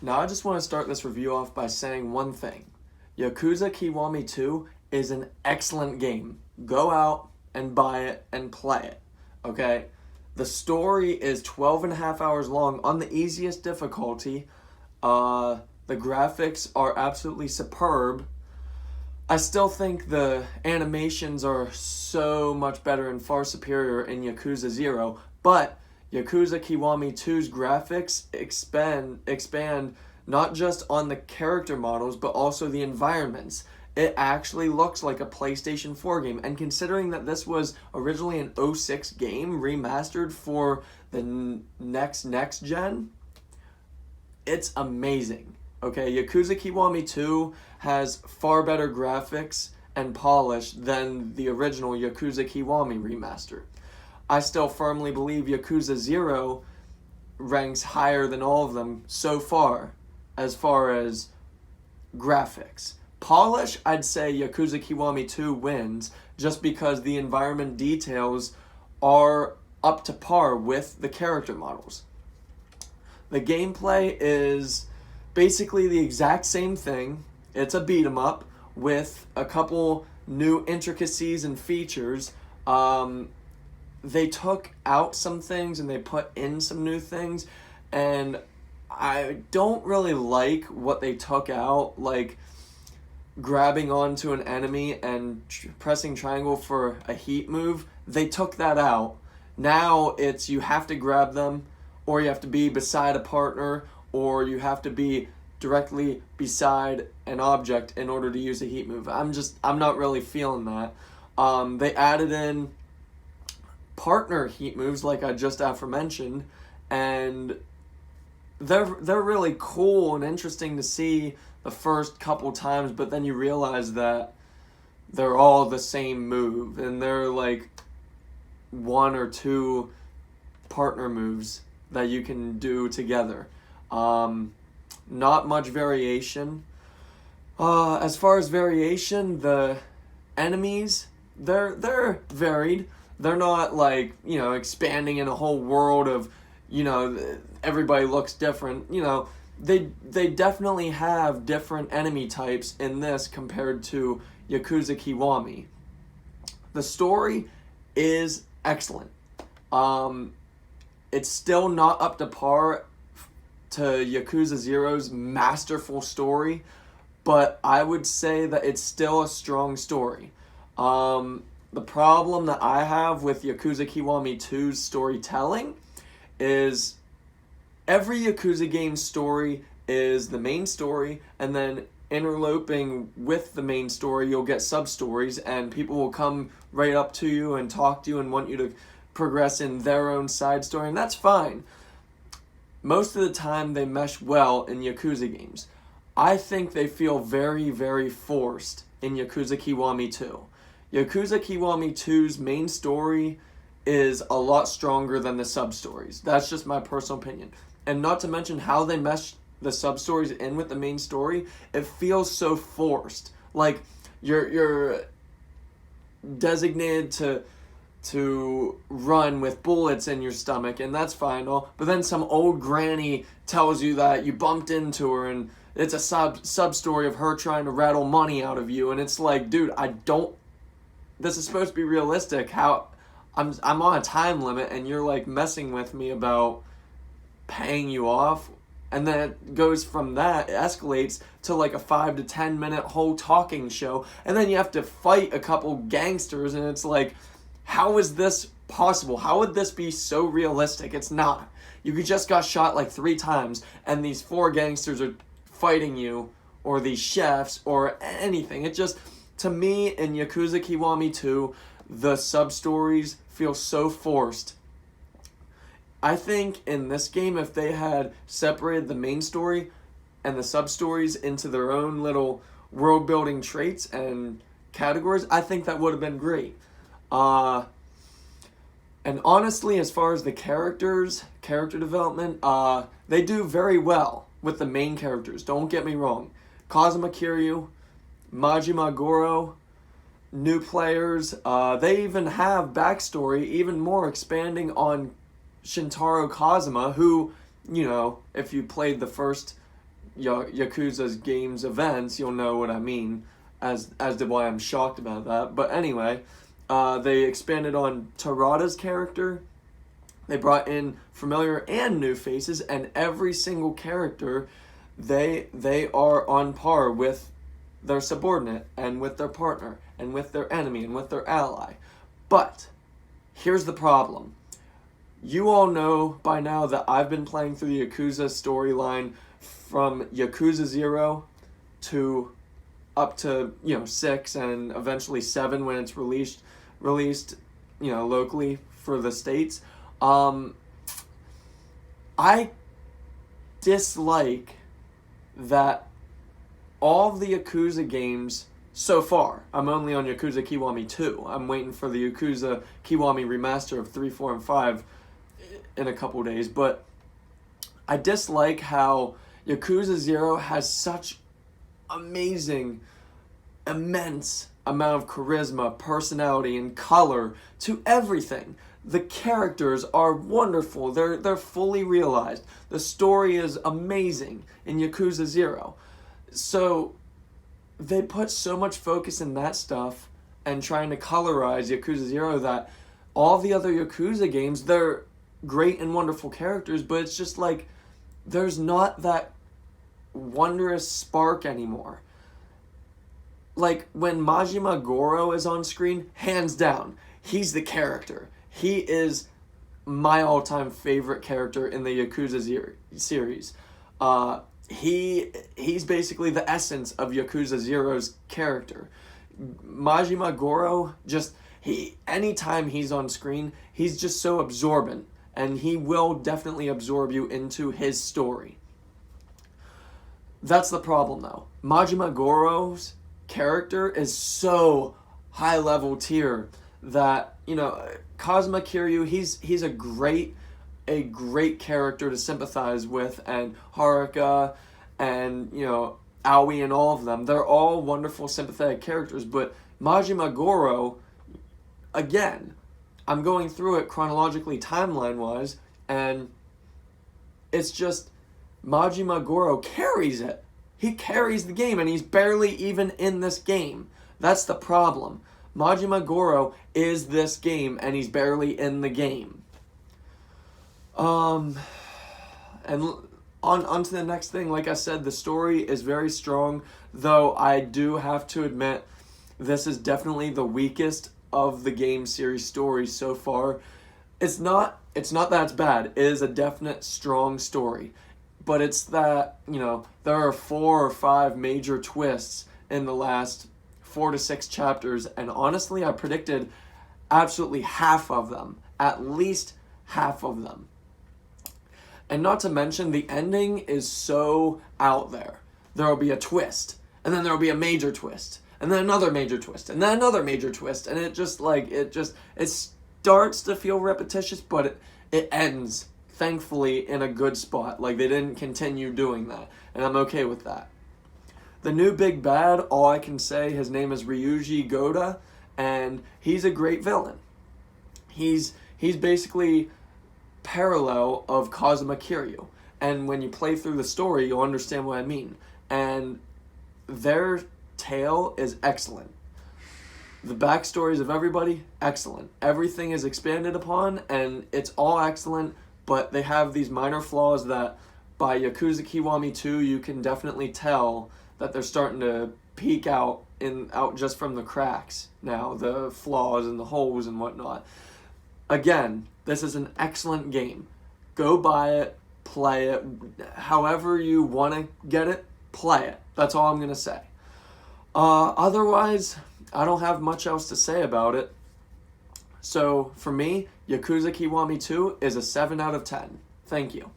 Now I just want to start this review off by saying one thing. Yakuza Kiwami 2 is an excellent game. Go out and buy it and play it, okay? The story is 12 and a half hours long on the easiest difficulty. The graphics are absolutely superb. I still think the animations are so much better and far superior in Yakuza 0, but Yakuza Kiwami 2's graphics expand not just on the character models, but also the environments. It actually looks like a PlayStation 4 game, and considering that this was originally an '06 game remastered for the next gen, it's amazing. Okay, Yakuza Kiwami 2 has far better graphics and polish than the original Yakuza Kiwami remaster. I still firmly believe Yakuza 0 ranks higher than all of them so far as graphics. Polish, I'd say Yakuza Kiwami 2 wins just because the environment details are up to par with the character models. The gameplay is basically the exact same thing. It's a beat 'em up with a couple new intricacies and features. They took out some things and they put in some new things, and I don't really like what they took out, like grabbing onto an enemy and pressing triangle for a heat move. They took that out. Now it's you have to grab them, or you have to be beside a partner, or you have to be directly beside an object in order to use a heat move. I'm not really feeling that. They added in partner heat moves like I just aforementioned, and they're really cool and interesting to see the first couple times, but then you realize that they're all the same move, and they're like one or two partner moves that you can do together. Not much variation. As far as variation, the enemies, they're varied. They're not like, expanding in a whole world of, everybody looks different. They definitely have different enemy types in this compared to Yakuza Kiwami. The story is excellent. It's still not up to par to Yakuza 0's masterful story, but I would say that it's still a strong story. The problem that I have with Yakuza Kiwami 2's storytelling is every Yakuza game story is the main story, and then interloping with the main story, you'll get sub-stories, and people will come right up to you and talk to you and want you to progress in their own side story, and that's fine. Most of the time, they mesh well in Yakuza games. I think they feel very, very forced in Yakuza Kiwami 2. Yakuza Kiwami 2's main story is a lot stronger than the sub-stories. That's just my personal opinion. And not to mention how they mesh the sub-stories in with the main story, it feels so forced. Like, you're designated to run with bullets in your stomach, and that's fine, but then some old granny tells you that you bumped into her, and it's a sub-story of her trying to rattle money out of you, and it's like, dude, this is supposed to be realistic. How I'm on a time limit, and you're like messing with me about paying you off, and then it goes from that, it escalates to like a 5 to 10 minute whole talking show, and then you have to fight a couple gangsters, and it's like, how is this possible? How would this be so realistic? It's not. You just got shot like 3 times, and these 4 gangsters are fighting you, or these chefs, or anything. It just, to me, in Yakuza Kiwami 2, the sub-stories feel so forced. I think in this game, if they had separated the main story and the sub-stories into their own little world-building traits and categories, I think that would have been great. And honestly, as far as the character development, they do very well with the main characters. Don't get me wrong. Kazuma Kiryu, Majima Goro, new players, they even have backstory, even more expanding on Shintaro Kazuma, who, if you played the first Yakuza's games events, you'll know what I mean as to why I'm shocked about that. But anyway, they expanded on Tarada's character. They brought in familiar and new faces, and every single character, they are on par with their subordinate and with their partner and with their enemy and with their ally. But here's the problem. You all know by now that I've been playing through the Yakuza storyline from Yakuza 0 to up to 6 and eventually 7 when it's released locally for the States. I dislike that all of the Yakuza games so far, I'm only on Yakuza Kiwami 2. I'm waiting for the Yakuza Kiwami remaster of 3, 4, and 5 in a couple days, but I dislike how Yakuza 0 has such amazing, immense amount of charisma, personality, and color to everything. The characters are wonderful. They're fully realized. The story is amazing in Yakuza 0. So they put so much focus in that stuff and trying to colorize Yakuza 0 that all the other Yakuza games, they're great and wonderful characters, but it's just like there's not that wondrous spark anymore. Like when Majima Goro is on screen, hands down, he's the character. He is my all-time favorite character in the Yakuza series. He's basically the essence of Yakuza 0's character. Majima Goro, anytime he's on screen, he's just so absorbent, and he will definitely absorb you into his story. That's the problem, though. Majima Goro's character is so high-level tier that, Kazuma Kiryu, he's a great character to sympathize with, and Haruka and, Aoi and all of them. They're all wonderful, sympathetic characters, but Majima Goro, again, I'm going through it chronologically, timeline-wise, and it's just Majima Goro carries it. He carries the game, and he's barely even in this game. That's the problem. Majima Goro is this game, and he's barely in the game. And on to the next thing. Like I said, the story is very strong, though I do have to admit this is definitely the weakest of the game series stories so far. It's not that it's bad. It is a definite strong story. But it's that, there are 4 or 5 major twists in the last 4 to 6 chapters, and honestly, I predicted absolutely half of them, at least half of them. And not to mention, the ending is so out there. There will be a twist, and then there will be a major twist, and then another major twist, and then another major twist, and it starts to feel repetitious, but it ends, thankfully, in a good spot. Like, they didn't continue doing that, and I'm okay with that. The new big bad, all I can say, his name is Ryuji Goda, and he's a great villain. He's basically parallel of Kazuma Kiryu, and when you play through the story, you'll understand what I mean. And their tale is excellent. The backstories of everybody, excellent. Everything is expanded upon, and it's all excellent, but they have these minor flaws that by Yakuza Kiwami 2, you can definitely tell that they're starting to peek out just from the cracks now, the flaws and the holes and whatnot. Again, this is an excellent game. Go buy it, play it, however you want to get it, play it. That's all I'm going to say. Otherwise, I don't have much else to say about it. So, for me, Yakuza Kiwami 2 is a 7 out of 10. Thank you.